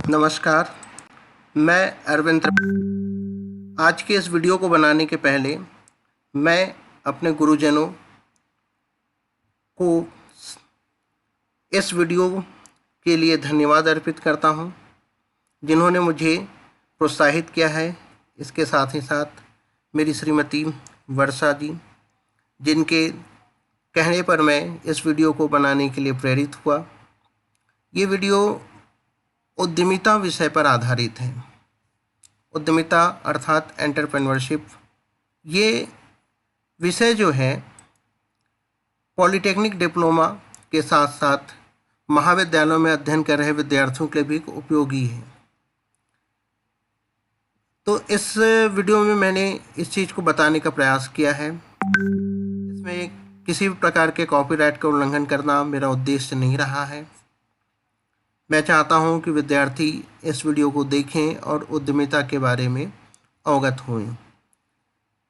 नमस्कार, मैं अरविंद। आज के इस वीडियो को बनाने के पहले मैं अपने गुरुजनों को इस वीडियो के लिए धन्यवाद अर्पित करता हूं, जिन्होंने मुझे प्रोत्साहित किया है। इसके साथ ही साथ मेरी श्रीमती वर्षा जी, जिनके कहने पर मैं इस वीडियो को बनाने के लिए प्रेरित हुआ। ये वीडियो उद्यमिता विषय पर आधारित है। उद्यमिता अर्थात एंटरप्रेन्योरशिप, ये विषय जो है पॉलिटेक्निक डिप्लोमा के साथ साथ महाविद्यालयों में अध्ययन कर रहे विद्यार्थियों के लिए भी उपयोगी है। तो इस वीडियो में मैंने इस चीज़ को बताने का प्रयास किया है। इसमें किसी भी प्रकार के कॉपीराइट का उल्लंघन करना मेरा उद्देश्य नहीं रहा है। मैं चाहता हूं कि विद्यार्थी इस वीडियो को देखें और उद्यमिता के बारे में अवगत हों।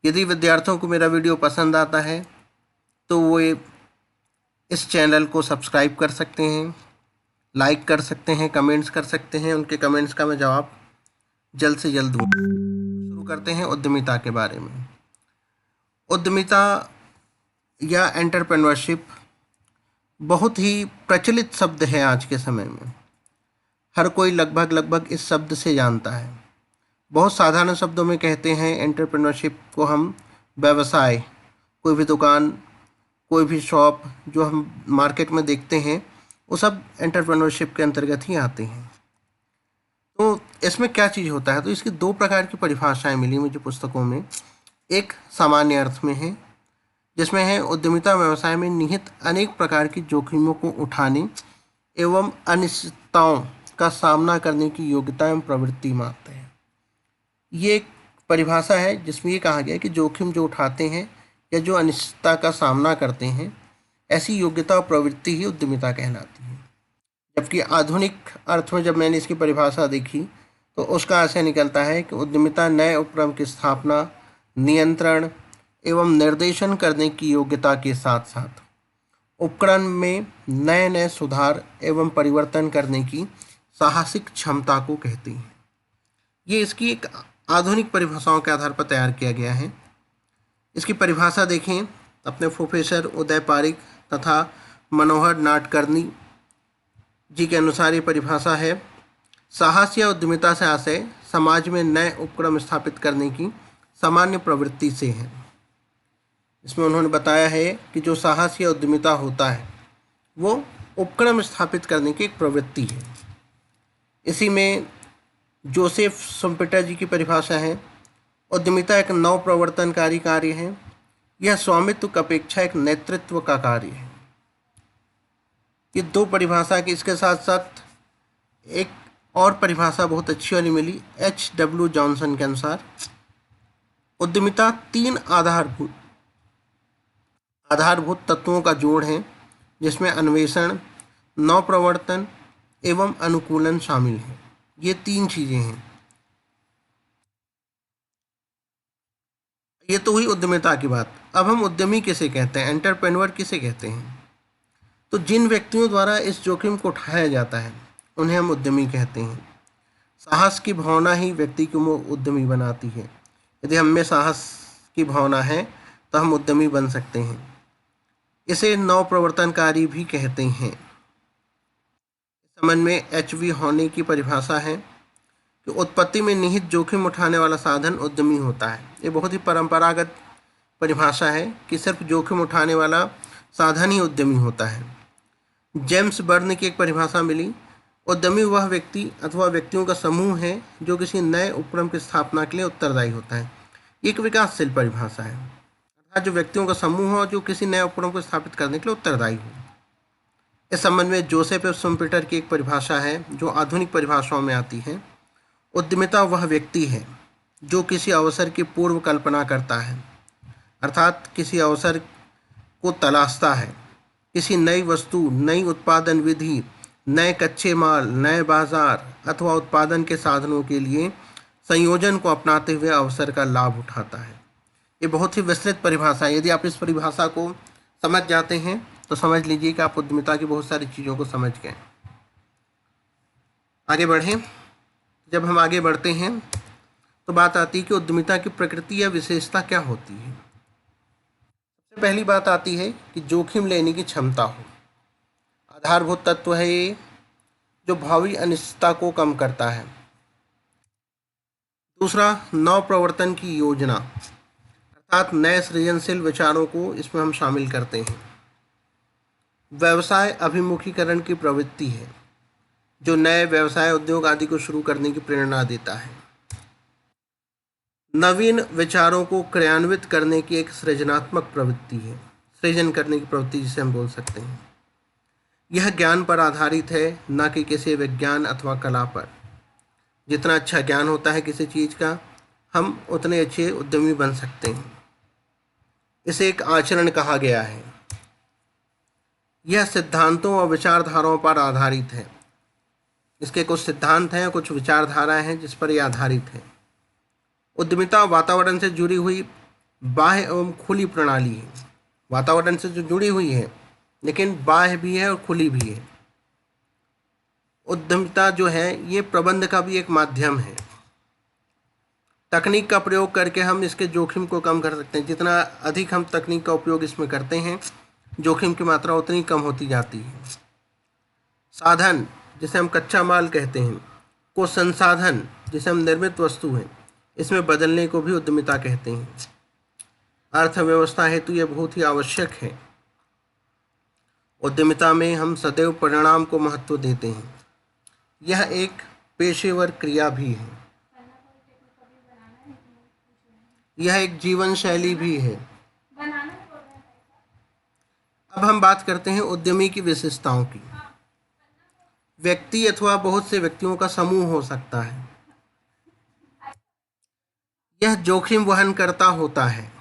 यदि विद्यार्थियों को मेरा वीडियो पसंद आता है तो वो इस चैनल को सब्सक्राइब कर सकते हैं, लाइक कर सकते हैं, कमेंट्स कर सकते हैं। उनके कमेंट्स का मैं जवाब जल्द से जल्द दूँ। शुरू करते हैं उद्यमिता के बारे में। उद्यमिता या एंटरप्रेन्योरशिप बहुत ही प्रचलित शब्द है आज के समय में। हर कोई लगभग इस शब्द से जानता है। बहुत साधारण शब्दों में कहते हैं एंटरप्रेन्योरशिप को हम व्यवसाय, कोई भी दुकान, कोई भी शॉप जो हम मार्केट में देखते हैं वो सब एंटरप्रेन्योरशिप के अंतर्गत ही आते हैं। तो इसमें क्या चीज़ होता है, तो इसकी दो प्रकार की परिभाषाएं मिली मुझे पुस्तकों में। एक सामान्य अर्थ में है, जिसमें है उद्यमिता व्यवसाय में निहित अनेक प्रकार की जोखिमों को उठाने एवं अनिश्चितताओं का सामना करने की योग्यता एवं प्रवृत्ति मानते हैं। ये एक परिभाषा है जिसमें ये कहा गया है कि जोखिम जो उठाते हैं या जो अनिश्चितता का सामना करते हैं, ऐसी योग्यता और प्रवृत्ति ही उद्यमिता कहलाती है। जबकि आधुनिक अर्थ में जब मैंने इसकी परिभाषा देखी तो उसका आशय निकलता है कि उद्यमिता नए उपक्रम की स्थापना, नियंत्रण एवं निर्देशन करने की योग्यता के साथ साथ उपकरण में नए सुधार एवं परिवर्तन करने की साहसिक क्षमता को कहती हैं। ये इसकी एक आधुनिक परिभाषाओं के आधार पर तैयार किया गया है। इसकी परिभाषा देखें, अपने प्रोफेसर उदय पारिक तथा मनोहर नाडकर्णी जी के अनुसार ये परिभाषा है, साहस या उद्यमिता से आशय समाज में नए उपक्रम स्थापित करने की सामान्य प्रवृत्ति से है। इसमें उन्होंने बताया है कि जो साहस या उद्यमिता होता है वो उपक्रम स्थापित करने की एक प्रवृत्ति है। इसी में जोसेफ शुम्पेटर जी की परिभाषा है, उद्यमिता एक नव प्रवर्तनकारी कार्य है। यह स्वामित्व की अपेक्षा एक नेतृत्व का कार्य है। ये दो परिभाषा की, इसके साथ साथ एक और परिभाषा बहुत अच्छी वाली मिली H.W. जॉनसन के अनुसार, उद्यमिता तीन आधारभूत तत्वों का जोड़ है, जिसमें अन्वेषण, नवप्रवर्तन एवं अनुकूलन शामिल है। ये तीन चीजें हैं। ये तो हुई उद्यमिता की बात। अब हम उद्यमी किसे कहते हैं, एंटरप्रेन्योर किसे कहते हैं? तो जिन व्यक्तियों द्वारा इस जोखिम को उठाया जाता है उन्हें हम उद्यमी कहते हैं। साहस की भावना ही व्यक्ति को उद्यमी बनाती है। यदि हम में साहस की भावना है तो हम उद्यमी बन सकते हैं। इसे नव प्रवर्तनकारी भी कहते हैं। संबंध में H.V. होने की परिभाषा है कि उत्पत्ति में निहित जोखिम उठाने वाला साधन उद्यमी होता है। ये बहुत ही परंपरागत परिभाषा है कि सिर्फ जोखिम उठाने वाला साधन ही उद्यमी होता है। जेम्स बर्न की एक परिभाषा मिली, उद्यमी वह व्यक्ति अथवा व्यक्तियों का समूह है जो किसी नए उपक्रम की स्थापना के लिए उत्तरदायी होता है। एक विकासशील परिभाषा है, अर्थात जो व्यक्तियों का समूह हो जो किसी नए उपक्रम को स्थापित करने के लिए उत्तरदायी हो। इस संबंध में जोसेफ शुम्पेटर की एक परिभाषा है जो आधुनिक परिभाषाओं में आती है, उद्यमिता वह व्यक्ति है जो किसी अवसर की पूर्व कल्पना करता है, अर्थात किसी अवसर को तलाशता है, किसी नई वस्तु, नई उत्पादन विधि, नए कच्चे माल, नए बाजार अथवा उत्पादन के साधनों के लिए संयोजन को अपनाते हुए अवसर का लाभ उठाता है। ये बहुत ही विस्तृत परिभाषा है। यदि आप इस परिभाषा को समझ जाते हैं तो समझ लीजिए कि आप उद्यमिता की बहुत सारी चीज़ों को समझ गए। आगे बढ़ें। जब हम आगे बढ़ते हैं तो बात आती है कि उद्यमिता की प्रकृति या विशेषता क्या होती है। सबसे पहली बात आती है कि जोखिम लेने की क्षमता हो। आधारभूत तत्व है ये, जो भावी अनिश्चितता को कम करता है। दूसरा, नव प्रवर्तन की योजना, अर्थात नए सृजनशील विचारों को इसमें हम शामिल करते हैं। व्यवसाय अभिमुखीकरण की प्रवृत्ति है, जो नए व्यवसाय, उद्योग आदि को शुरू करने की प्रेरणा देता है। नवीन विचारों को क्रियान्वित करने की एक सृजनात्मक प्रवृत्ति है, सृजन करने की प्रवृत्ति जिसे हम बोल सकते हैं। यह ज्ञान पर आधारित है, न कि किसी विज्ञान अथवा कला पर। जितना अच्छा ज्ञान होता है किसी चीज़ का, हम उतने अच्छे उद्यमी बन सकते हैं। इसे एक आचरण कहा गया है। यह सिद्धांतों और विचारधाराओं पर आधारित है। इसके कुछ सिद्धांत हैं, कुछ विचारधाराएं हैं जिस पर यह आधारित है। उद्यमिता वातावरण से जुड़ी हुई बाह्य एवं खुली प्रणाली है। वातावरण से जो जुड़ी हुई है, लेकिन बाह्य भी है और खुली भी है। उद्यमिता जो है ये प्रबंध का भी एक माध्यम है। तकनीक का प्रयोग करके हम इसके जोखिम को कम कर सकते हैं। जितना अधिक हम तकनीक का उपयोग इसमें करते हैं, जोखिम की मात्रा उतनी कम होती जाती है। साधन, जिसे हम कच्चा माल कहते हैं, को संसाधन, जिसे हम निर्मित वस्तु हैं, इसमें बदलने को भी उद्यमिता कहते हैं। अर्थव्यवस्था हेतु यह बहुत ही आवश्यक है। उद्यमिता में हम सदैव परिणाम को महत्व देते हैं। यह एक पेशेवर क्रिया भी है। यह एक जीवन शैली भी है। अब हम बात करते हैं उद्यमी की विशेषताओं की। व्यक्ति अथवा बहुत से व्यक्तियों का समूह हो सकता है। यह जोखिम वहन करता होता है।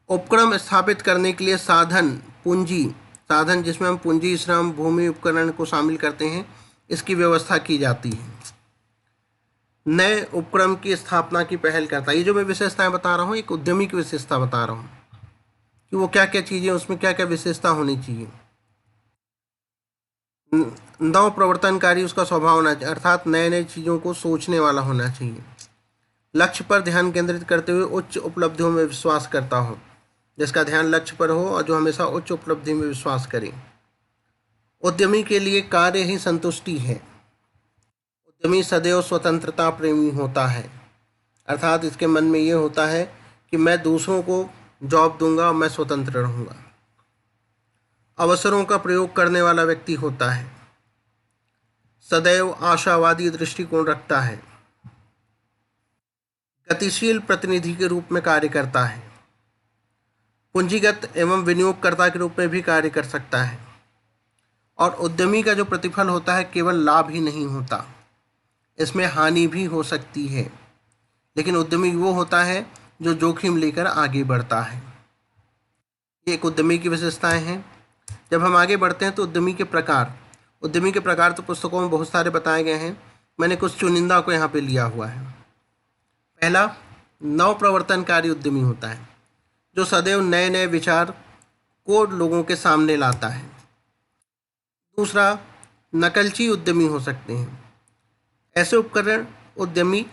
उपक्रम स्थापित करने के लिए साधन, पूंजी, साधन जिसमें हम पूंजी, श्रम, भूमि, उपकरण को शामिल करते हैं, इसकी व्यवस्था की जाती है। नए उपक्रम की स्थापना की पहल करता है। ये जो मैं विशेषताएं बता रहा हूँ, एक उद्यमी की विशेषता बता रहा हूँ कि वो क्या क्या चीज़ें, उसमें क्या क्या विशेषता होनी चाहिए। नव प्रवर्तनकारी उसका स्वभाव होना चाहिए, अर्थात नए नए चीज़ों को सोचने वाला होना चाहिए। लक्ष्य पर ध्यान केंद्रित करते हुए उच्च उपलब्धियों में विश्वास करता हो, जिसका ध्यान लक्ष्य पर हो और जो हमेशा उच्च उपलब्धि में विश्वास करे। उद्यमी के लिए कार्य ही संतुष्टि है। उद्यमी सदैव स्वतंत्रता प्रेमी होता है, अर्थात इसके मन में ये होता है कि मैं दूसरों को जॉब दूंगा और मैं स्वतंत्र रहूंगा। अवसरों का प्रयोग करने वाला व्यक्ति होता है। सदैव आशावादी दृष्टिकोण रखता है। गतिशील प्रतिनिधि के रूप में कार्य करता है। पूंजीगत एवं विनियोगकर्ता के रूप में भी कार्य कर सकता है। और उद्यमी का जो प्रतिफल होता है केवल लाभ ही नहीं होता, इसमें हानि भी हो सकती है। लेकिन उद्यमी वो होता है जो जोखिम लेकर आगे बढ़ता है। ये एक उद्यमी की विशेषताएं हैं। जब हम आगे बढ़ते हैं तो उद्यमी के प्रकार तो पुस्तकों में बहुत सारे बताए गए हैं। मैंने कुछ चुनिंदा को यहाँ पे लिया हुआ है। पहला, नव प्रवर्तनकारी उद्यमी होता है, जो सदैव नए नए विचार को लोगों के सामने लाता है। दूसरा, नकलची उद्यमी हो सकते हैं। ऐसे उपकरण उद्यमी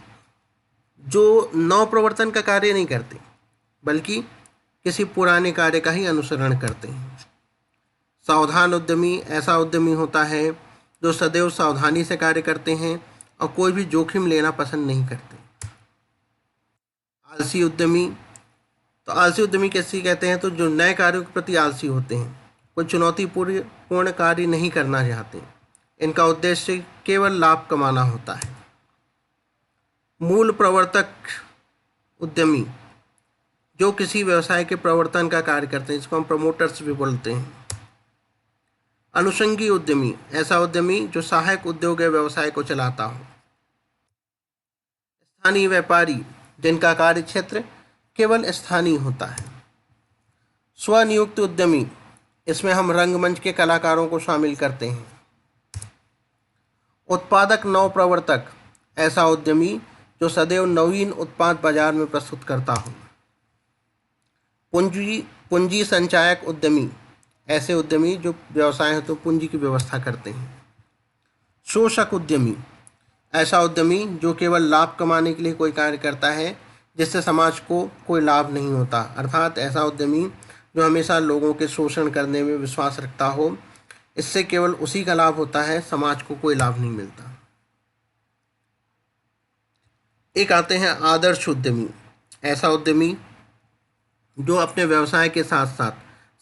जो नव प्रवर्तन का कार्य नहीं करते, बल्कि किसी पुराने कार्य का ही अनुसरण करते हैं। सावधान उद्यमी ऐसा उद्यमी होता है जो सदैव सावधानी से कार्य करते हैं और कोई भी जोखिम लेना पसंद नहीं करते। आलसी उद्यमी, तो आलसी उद्यमी कैसे कहते हैं, तो जो नए कार्यों के प्रति आलसी होते हैं, कोई चुनौतीपूर्ण कार्य नहीं करना चाहते। इनका उद्देश्य केवल लाभ कमाना होता है। मूल प्रवर्तक उद्यमी, जो किसी व्यवसाय के प्रवर्तन का कार्य करते हैं, जिसको हम प्रमोटर्स भी बोलते हैं। अनुषंगी उद्यमी, ऐसा उद्यमी जो सहायक उद्योग या व्यवसाय को चलाता हो। स्थानीय व्यापारी, जिनका कार्य क्षेत्र केवल स्थानीय होता है। स्वनियुक्त उद्यमी, इसमें हम रंगमंच के कलाकारों को शामिल करते हैं। उत्पादक नव प्रवर्तक, ऐसा उद्यमी जो सदैव नवीन उत्पाद बाजार में प्रस्तुत करता हो। पूंजी संचायक उद्यमी, ऐसे उद्यमी जो व्यवसाय है तो पूंजी की व्यवस्था करते हैं। शोषक उद्यमी, ऐसा उद्यमी जो केवल लाभ कमाने के लिए कोई कार्य करता है जिससे समाज को कोई लाभ नहीं होता, अर्थात ऐसा उद्यमी जो हमेशा लोगों के शोषण करने में विश्वास रखता हो, इससे केवल उसी का लाभ होता है, समाज को कोई लाभ नहीं मिलता। एक आते हैं आदर्श उद्यमी। ऐसा उद्यमी जो अपने व्यवसाय के साथ साथ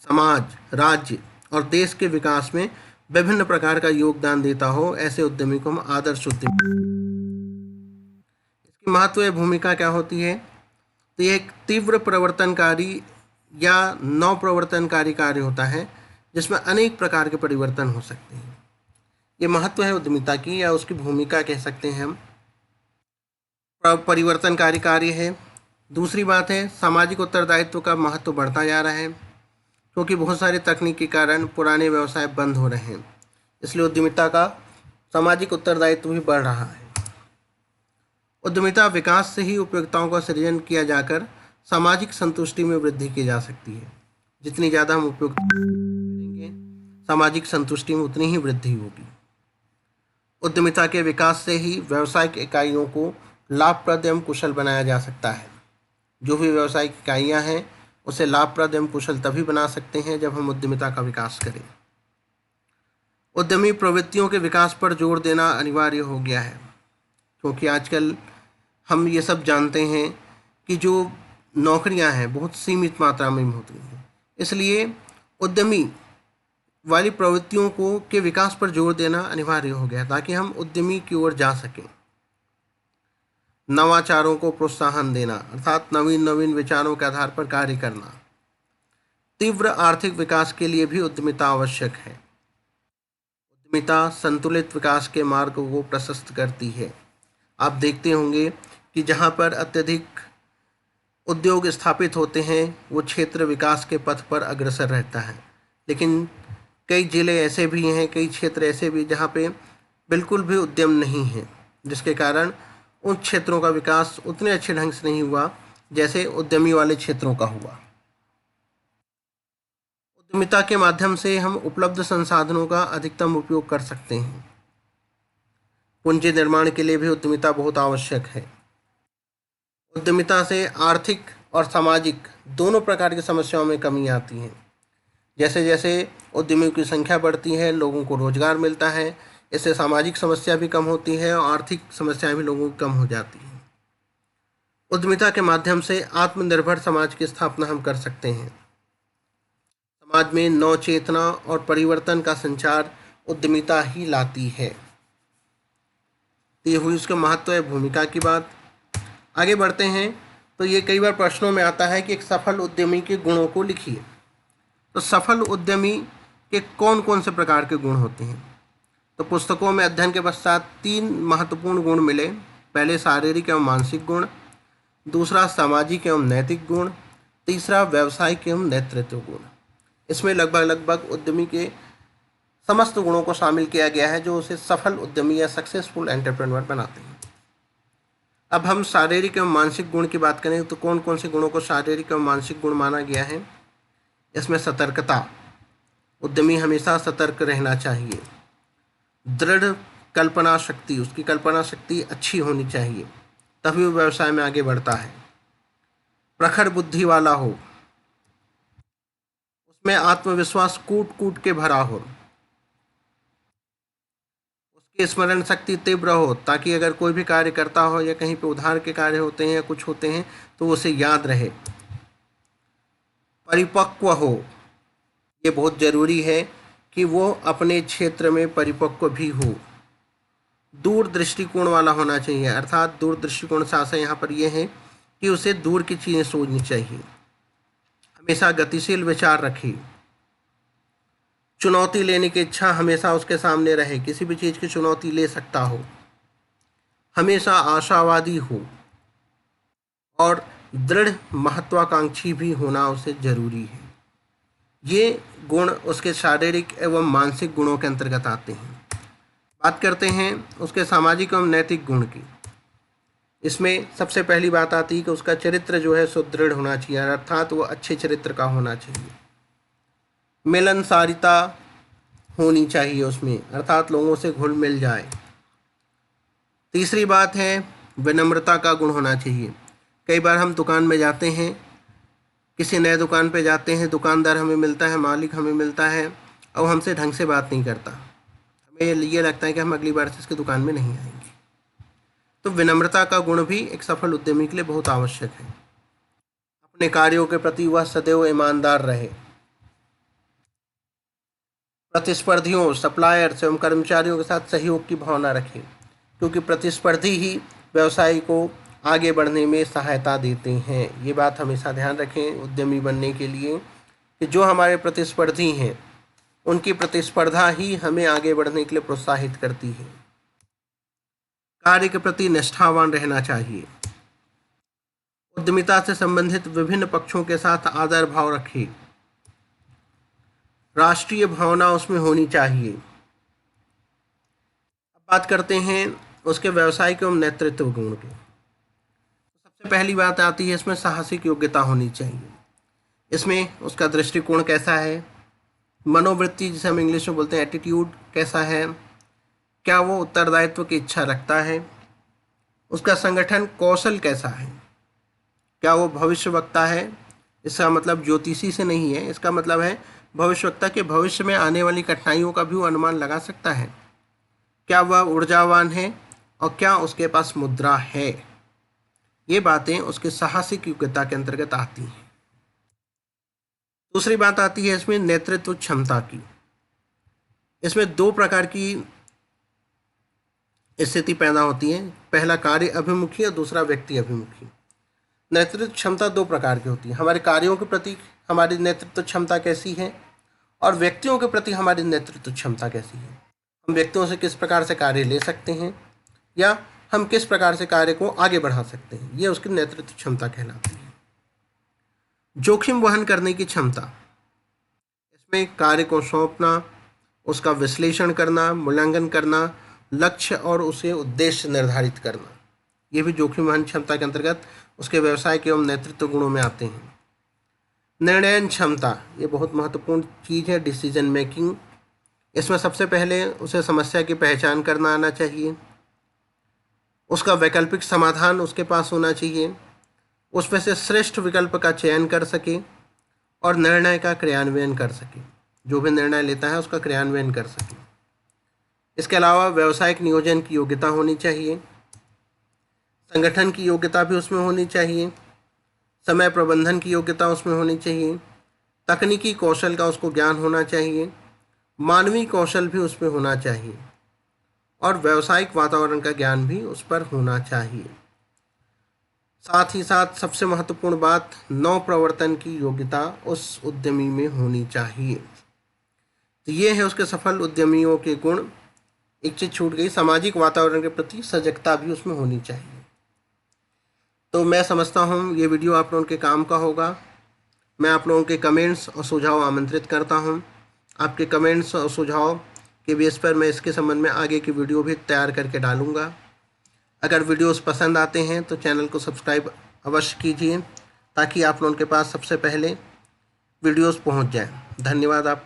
समाज, राज्य और देश के विकास में विभिन्न प्रकार का योगदान देता हो, ऐसे उद्यमी को हम आदर्श उद्यमी। इसकी महत्व या भूमिका क्या होती है? तो ये एक तीव्र प्रवर्तनकारी या नव प्रवर्तनकारी कार्य होता है जिसमें अनेक प्रकार के परिवर्तन हो सकते हैं। ये महत्व है उद्यमिता की, या उसकी भूमिका कह सकते हैं हम। परिवर्तनकारी कार्य है। दूसरी बात है, सामाजिक उत्तरदायित्व का महत्व बढ़ता जा रहा है क्योंकि बहुत सारे तकनीक के कारण पुराने व्यवसाय बंद हो रहे हैं, इसलिए उद्यमिता का सामाजिक उत्तरदायित्व भी बढ़ रहा है। उद्यमिता विकास से ही उपयोगिताओं का सृजन किया जाकर सामाजिक संतुष्टि में वृद्धि की जा सकती है। जितनी ज़्यादा हम उपयोगिता करेंगे, सामाजिक संतुष्टि में उतनी ही वृद्धि होगी। उद्यमिता के विकास से ही व्यावसायिक इकाइयों को लाभप्रद एवं कुशल बनाया जा सकता है। जो भी व्यावसायिक इकाइयाँ हैं उसे लाभप्रद एवं कुशल तभी बना सकते हैं जब हम उद्यमिता का विकास करें। उद्यमी प्रवृत्तियों के विकास पर जोर देना अनिवार्य हो गया है क्योंकि आजकल हम ये सब जानते हैं कि जो नौकरियां हैं बहुत सीमित मात्रा में होती हैं, इसलिए उद्यमी वाली प्रवृत्तियों को के विकास पर जोर देना अनिवार्य हो गया ताकि हम उद्यमी की ओर जा सकें। नवाचारों को प्रोत्साहन देना, अर्थात नवीन नवीन विचारों के आधार पर कार्य करना। तीव्र आर्थिक विकास के लिए भी उद्यमिता आवश्यक है। उद्यमिता संतुलित विकास के मार्ग को प्रशस्त करती है। आप देखते होंगे कि जहाँ पर अत्यधिक उद्योग स्थापित होते हैं वो क्षेत्र विकास के पथ पर अग्रसर रहता है, लेकिन कई जिले ऐसे भी हैं, कई क्षेत्र ऐसे भी जहाँ पे बिल्कुल भी उद्यम नहीं है, जिसके कारण उन क्षेत्रों का विकास उतने अच्छे ढंग से नहीं हुआ जैसे उद्यमी वाले क्षेत्रों का हुआ। उद्यमिता के माध्यम से हम उपलब्ध संसाधनों का अधिकतम उपयोग कर सकते हैं। पूंजी निर्माण के लिए भी उद्यमिता बहुत आवश्यक है। उद्यमिता से आर्थिक और सामाजिक दोनों प्रकार की समस्याओं में कमी आती है। जैसे जैसे उद्यमियों की संख्या बढ़ती है, लोगों को रोजगार मिलता है, इससे सामाजिक समस्या भी कम होती है और आर्थिक समस्याएं भी लोगों की कम हो जाती हैं। उद्यमिता के माध्यम से आत्मनिर्भर समाज की स्थापना हम कर सकते हैं। समाज में नव चेतना और परिवर्तन का संचार उद्यमिता ही लाती है। तो ये हुई उसके महत्व या भूमिका की बात। आगे बढ़ते हैं तो ये कई बार प्रश्नों में आता है कि एक सफल उद्यमी के गुणों को लिखिए। तो सफल उद्यमी के कौन कौन से प्रकार के गुण होते हैं? तो पुस्तकों में अध्ययन के पश्चात 3 महत्वपूर्ण गुण मिले। पहले शारीरिक एवं मानसिक गुण, दूसरा सामाजिक एवं नैतिक गुण, तीसरा व्यावसायिक एवं नेतृत्व गुण। इसमें लगभग उद्यमी के समस्त गुणों को शामिल किया गया है जो उसे सफल उद्यमी या सक्सेसफुल एंटरप्रेन्योर बनाते हैं। अब हम शारीरिक एवं मानसिक गुण की बात करें तो कौन कौन से गुणों को शारीरिक एवं मानसिक गुण माना गया है? इसमें सतर्कता, उद्यमी हमेशा सतर्क रहना चाहिए। दृढ़ कल्पना शक्ति, उसकी कल्पना शक्ति अच्छी होनी चाहिए, तभी वो व्यवसाय में आगे बढ़ता है। प्रखर बुद्धि वाला हो, उसमें आत्मविश्वास कूट कूट के भरा हो, उसकी स्मरण शक्ति तीव्र हो ताकि अगर कोई भी कार्य करता हो या कहीं पे उधार के कार्य होते हैं या कुछ होते हैं तो उसे याद रहे। परिपक्व हो, ये बहुत ज़रूरी है कि वो अपने क्षेत्र में परिपक्व भी हो। दूर दृष्टिकोण वाला होना चाहिए, अर्थात दूर दृष्टिकोण से आशय यहाँ पर यह है कि उसे दूर की चीज़ें सोचनी चाहिए। हमेशा गतिशील विचार रखे, चुनौती लेने की इच्छा हमेशा उसके सामने रहे, किसी भी चीज़ की चुनौती ले सकता हो, हमेशा आशावादी हो और दृढ़ महत्वाकांक्षी भी होना उसे जरूरी है। ये गुण उसके शारीरिक एवं मानसिक गुणों के अंतर्गत आते हैं। बात करते हैं उसके सामाजिक एवं नैतिक गुण की। इसमें सबसे पहली बात आती है कि उसका चरित्र जो है सुदृढ़ होना चाहिए, अर्थात वो अच्छे चरित्र का होना चाहिए। मिलनसारिता होनी चाहिए उसमें, अर्थात लोगों से घुल मिल जाए। तीसरी बात है विनम्रता का गुण होना चाहिए। कई बार हम दुकान में जाते हैं, किसी नए दुकान पे जाते हैं, दुकानदार हमें मिलता है, मालिक हमें मिलता है और हमसे ढंग से बात नहीं करता, हमें ये लगता है कि हम अगली बार से इसकी दुकान में नहीं आएंगे। तो विनम्रता का गुण भी एक सफल उद्यमी के लिए बहुत आवश्यक है। अपने कार्यों के प्रति वह सदैव ईमानदार रहे। प्रतिस्पर्धियों, सप्लायर्स एवं कर्मचारियों के साथ सहयोग की भावना रखें, क्योंकि प्रतिस्पर्धी ही व्यवसाय को आगे बढ़ने में सहायता देते हैं। ये बात हमेशा ध्यान रखें उद्यमी बनने के लिए कि जो हमारे प्रतिस्पर्धी हैं उनकी प्रतिस्पर्धा ही हमें आगे बढ़ने के लिए प्रोत्साहित करती है। कार्य के प्रति निष्ठावान रहना चाहिए। उद्यमिता से संबंधित विभिन्न पक्षों के साथ आदर भाव रखें। राष्ट्रीय भावना उसमें होनी चाहिए। अब बात करते हैं उसके व्यावसायिक एवं नेतृत्व गुण की। सबसे पहली बात आती है इसमें साहसिक योग्यता होनी चाहिए। इसमें उसका दृष्टिकोण कैसा है, मनोवृत्ति जिसे हम इंग्लिश में बोलते हैं एटीट्यूड कैसा है, क्या वो उत्तरदायित्व की इच्छा रखता है, उसका संगठन कौशल कैसा है, क्या वो भविष्यवक्ता है। इसका मतलब ज्योतिषी से नहीं है, इसका मतलब है भविष्यवक्ता के भविष्य में आने वाली कठिनाइयों का भी वो अनुमान लगा सकता है। क्या वह ऊर्जावान है और क्या उसके पास मुद्रा है। ये बातें उसके साहसिक योग्यता के अंतर्गत आती हैं। दूसरी बात आती है इसमें नेतृत्व क्षमता की। इसमें दो प्रकार की स्थिति पैदा होती है, पहला कार्य अभिमुखी और दूसरा व्यक्ति अभिमुखी। नेतृत्व क्षमता दो प्रकार की होती है, हमारे कार्यों के प्रति हमारी नेतृत्व क्षमता कैसी है और व्यक्तियों के प्रति हमारी नेतृत्व क्षमता कैसी है। हम व्यक्तियों से किस प्रकार से कार्य ले सकते हैं या हम किस प्रकार से कार्य को आगे बढ़ा सकते हैं, ये उसकी नेतृत्व क्षमता कहलाती है। जोखिम वहन करने की क्षमता, इसमें कार्य को सौंपना, उसका विश्लेषण करना, मूल्यांकन करना, लक्ष्य और उसे उद्देश्य निर्धारित करना, ये भी जोखिम वहन क्षमता के अंतर्गत उसके व्यवसाय के एवं नेतृत्व गुणों में आते हैं। निर्णयन क्षमता, ये बहुत महत्वपूर्ण चीज़ है, डिसीजन मेकिंग। इसमें सबसे पहले उसे समस्या की पहचान करना आना चाहिए, उसका वैकल्पिक समाधान उसके पास होना चाहिए, उसमें से श्रेष्ठ विकल्प का चयन कर सके और निर्णय का क्रियान्वयन कर सके, जो भी निर्णय लेता है उसका क्रियान्वयन कर सके। इसके अलावा व्यावसायिक नियोजन की योग्यता होनी चाहिए, संगठन की योग्यता भी उसमें होनी चाहिए, समय प्रबंधन की योग्यता उसमें होनी चाहिए, तकनीकी कौशल का उसको ज्ञान होना चाहिए, मानवीय कौशल भी उसमें होना चाहिए और व्यावसायिक वातावरण का ज्ञान भी उस पर होना चाहिए। साथ ही साथ सबसे महत्वपूर्ण बात, नव प्रवर्तन की योग्यता उस उद्यमी में होनी चाहिए। तो ये है उसके सफल उद्यमियों के गुण। एक चीज़ छूट गई, सामाजिक वातावरण के प्रति सजगता भी उसमें होनी चाहिए। तो मैं समझता हूँ ये वीडियो आप लोगों के काम का होगा। मैं आप लोगों के कमेंट्स और सुझाव आमंत्रित करता हूँ। आपके कमेंट्स और सुझाव के बेस पर मैं इसके संबंध में आगे की वीडियो भी तैयार करके डालूँगा। अगर वीडियोस पसंद आते हैं तो चैनल को सब्सक्राइब अवश्य कीजिए, ताकि आप लोगों के पास सबसे पहले वीडियोस पहुँच जाएँ। धन्यवाद आपका।